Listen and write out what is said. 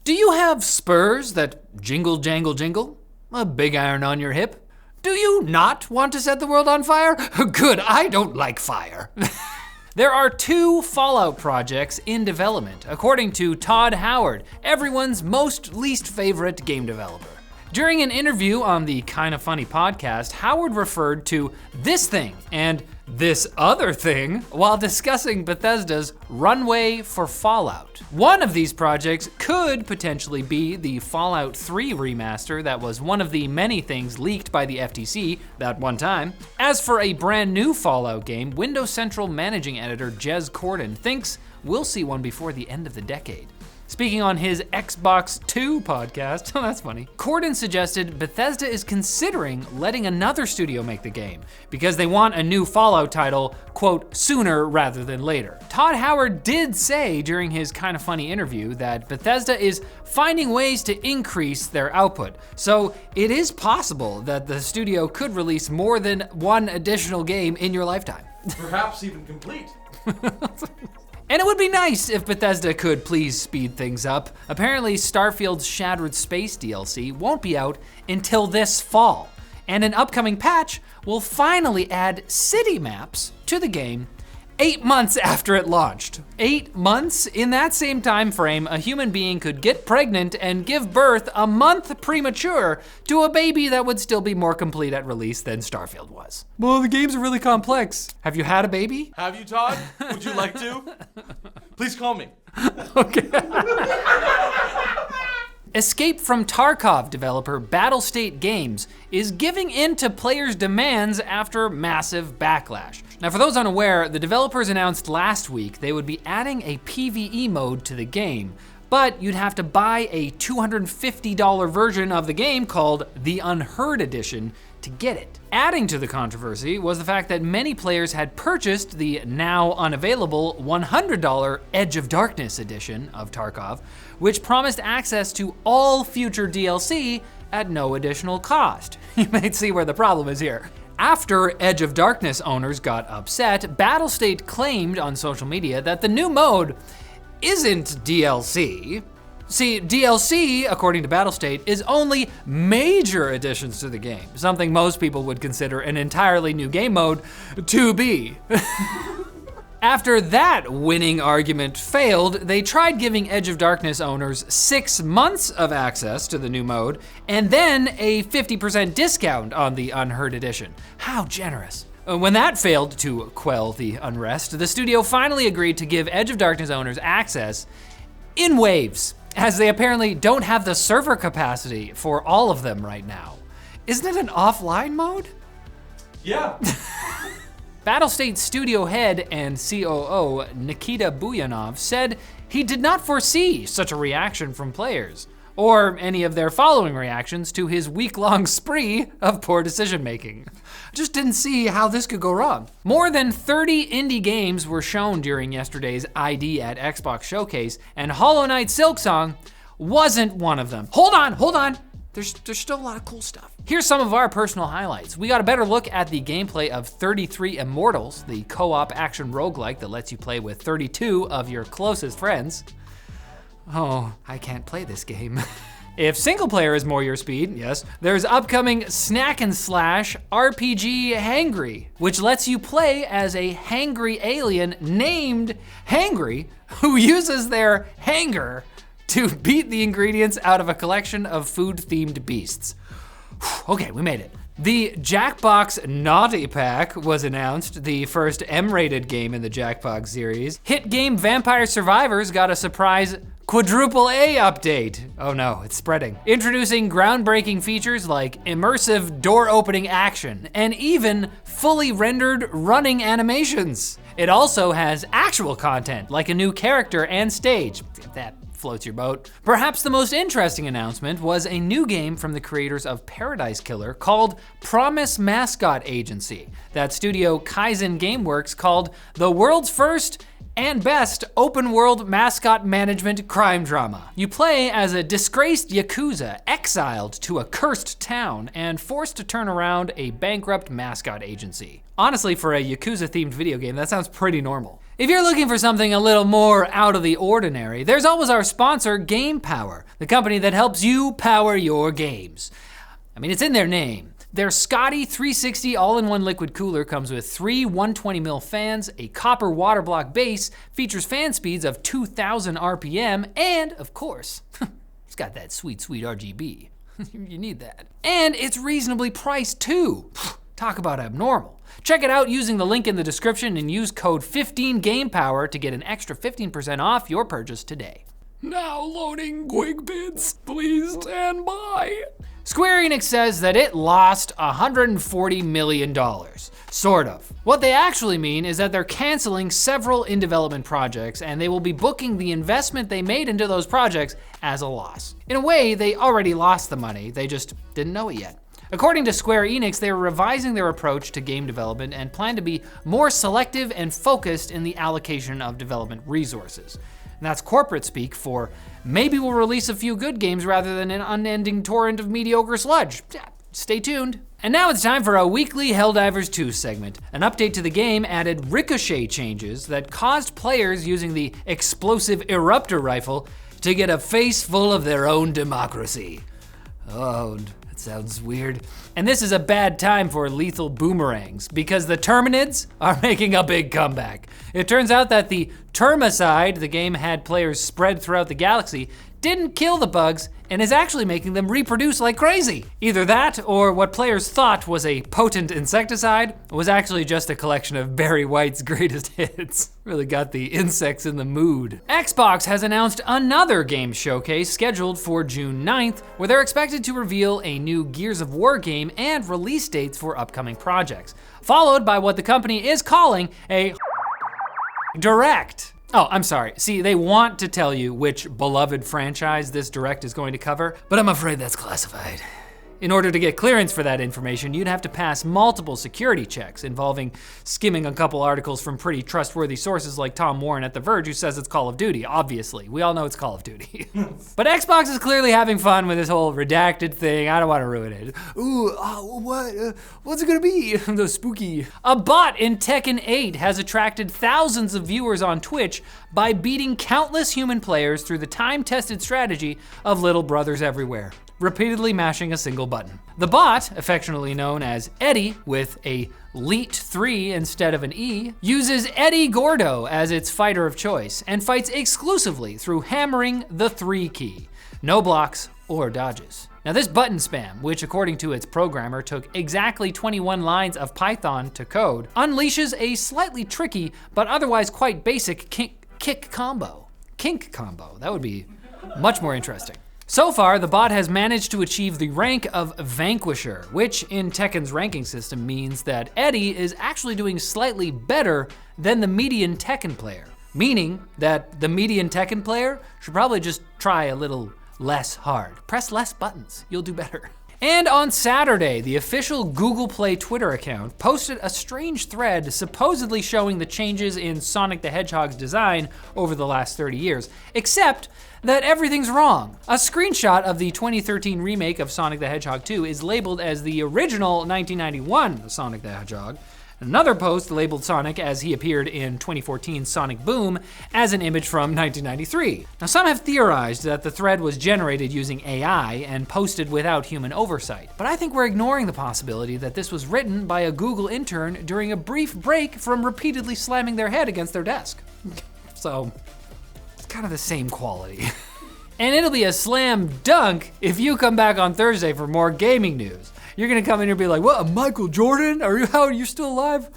Do you have spurs that jingle, jangle, jingle? A big iron on your hip? Do you not want to set the world on fire? Good, I don't like fire. There are 2 Fallout projects in development, according to Todd Howard, everyone's most least favorite game developer. During an interview on the Kinda Funny podcast, Howard referred to this thing and this other thing while discussing Bethesda's runway for Fallout. One of these projects could potentially be the Fallout 3 remaster that was one of the many things leaked by the FTC that one time. As for a brand new Fallout game, Windows Central managing editor Jez Corden thinks we'll see one before the end of the decade. Speaking on his Xbox 2 podcast, that's funny, Corden suggested Bethesda is considering letting another studio make the game because they want a new Fallout title, quote, sooner rather than later. Todd Howard did say during his Kinda Funny interview that Bethesda is finding ways to increase their output. So it is possible that the studio could release more than one additional game in your lifetime. Perhaps even complete. And it would be nice if Bethesda could please speed things up. Apparently, Starfield's Shattered Space DLC won't be out until this fall, and an upcoming patch will finally add city maps to the game 8 months after it launched. 8 months? In that same time frame, a human being could get pregnant and give birth a month premature to a baby that would still be more complete at release than Starfield was. Well, the games are really complex. Have you had a baby? Have you, Todd? Would you like to? Please call me. Okay. Escape from Tarkov developer Battlestate Games is giving in to players' demands after massive backlash. Now, for those unaware, the developers announced last week they would be adding a PvE mode to the game, but you'd have to buy a $250 version of the game called the Unheard Edition to get it. Adding to the controversy was the fact that many players had purchased the now unavailable $100 Edge of Darkness edition of Tarkov, which promised access to all future DLC at no additional cost. You may see where the problem is here. After Edge of Darkness owners got upset, Battlestate claimed on social media that the new mode isn't DLC. See, DLC, according to Battlestate, is only major additions to the game, something most people would consider an entirely new game mode to be. After that winning argument failed, they tried giving Edge of Darkness owners 6 months of access to the new mode, and then a 50% discount on the Unheard Edition. How generous. When that failed to quell the unrest, the studio finally agreed to give Edge of Darkness owners access in waves, as they apparently don't have the server capacity for all of them right now. Isn't it an offline mode? Yeah. Battlestate studio head and COO Nikita Buyanov said he did not foresee such a reaction from players, or any of their following reactions to his week-long spree of poor decision-making. Just didn't see how this could go wrong. More than 30 indie games were shown during yesterday's ID at Xbox Showcase, and Hollow Knight Silksong wasn't one of them. Hold on. There's still a lot of cool stuff. Here's some of our personal highlights. We got a better look at the gameplay of 33 Immortals, the co-op action roguelike that lets you play with 32 of your closest friends. Oh, I can't play this game. If single player is more your speed, yes, there's upcoming Snack and Slash RPG Hangry, which lets you play as a hangry alien named Hangry, who uses their hanger to beat the ingredients out of a collection of food-themed beasts. Okay, we made it. The Jackbox Naughty Pack was announced, the first M-rated game in the Jackbox series. Hit game Vampire Survivors got a surprise quadruple A update. Oh no, it's spreading. Introducing groundbreaking features like immersive door-opening action and even fully rendered running animations. It also has actual content like a new character and stage. That floats your boat. Perhaps the most interesting announcement was a new game from the creators of Paradise Killer called Promise Mascot Agency. That studio Kaizen Gameworks called the world's first and best open world mascot management crime drama. You play as a disgraced Yakuza exiled to a cursed town and forced to turn around a bankrupt mascot agency. Honestly, for a Yakuza themed video game, that sounds pretty normal. If you're looking for something a little more out of the ordinary, there's always our sponsor, Game Power, the company that helps you power your games. I mean, it's in their name. Their Scotty 360 all-in-one liquid cooler comes with 3 120mm fans, a copper water block base, features fan speeds of 2,000 RPM, and, of course, it's got that sweet, sweet RGB. You need that. And it's reasonably priced too. Talk about abnormal. Check it out using the link in the description and use code 15GamePower to get an extra 15% off your purchase today. Now loading quick bits, please stand by. Square Enix says that it lost $140 million. Sort of. What they actually mean is that they're canceling several in-development projects and they will be booking the investment they made into those projects as a loss. In a way, they already lost the money, they just didn't know it yet. According to Square Enix, they're revising their approach to game development and plan to be more selective and focused in the allocation of development resources. And that's corporate speak for maybe we'll release a few good games rather than an unending torrent of mediocre sludge. Stay tuned. And now it's time for a weekly Helldivers 2 segment. An update to the game added ricochet changes that caused players using the explosive eruptor rifle to get a face full of their own democracy. Oh, that sounds weird. And this is a bad time for lethal boomerangs because the Terminids are making a big comeback. It turns out that the Termicide the game had players spread throughout the galaxy didn't kill the bugs and is actually making them reproduce like crazy. Either that or what players thought was a potent insecticide was actually just a collection of Barry White's greatest hits. Really got the insects in the mood. Xbox has announced another game showcase scheduled for June 9th, where they're expected to reveal a new Gears of War game and release dates for upcoming projects, followed by what the company is calling a Direct. Oh, I'm sorry. See, they want to tell you which beloved franchise this Direct is going to cover, but I'm afraid that's classified. In order to get clearance for that information, you'd have to pass multiple security checks involving skimming a couple articles from pretty trustworthy sources like Tom Warren at The Verge, who says it's Call of Duty, obviously. We all know it's Call of Duty. But Xbox is clearly having fun with this whole redacted thing. I don't want to ruin it. Ooh, what's it gonna be? The spooky. A bot in Tekken 8 has attracted thousands of viewers on Twitch by beating countless human players through the time-tested strategy of little brothers everywhere, repeatedly mashing a single button. The bot, affectionately known as Eddie with a Leet 3 instead of an E, uses Eddie Gordo as its fighter of choice and fights exclusively through hammering the 3 key. No blocks or dodges. Now this button spam, which according to its programmer took exactly 21 lines of Python to code, unleashes a slightly tricky but otherwise quite basic kink combo. That would be much more interesting. So far, the bot has managed to achieve the rank of Vanquisher, which in Tekken's ranking system means that Eddie is actually doing slightly better than the median Tekken player, meaning that the median Tekken player should probably just try a little less hard. Press less buttons, you'll do better. And on Saturday, the official Google Play Twitter account posted a strange thread supposedly showing the changes in Sonic the Hedgehog's design over the last 30 years, except that everything's wrong. A screenshot of the 2013 remake of Sonic the Hedgehog 2 is labeled as the original 1991 Sonic the Hedgehog. Another post labeled Sonic as he appeared in 2014 Sonic Boom as an image from 1993. Now some have theorized that the thread was generated using AI and posted without human oversight, but I think we're ignoring the possibility that this was written by a Google intern during a brief break from repeatedly slamming their head against their desk. So, it's kind of the same quality. And it'll be a slam dunk if you come back on Thursday for more gaming news. You're gonna come in here and be like, what, Michael Jordan? How are you still alive?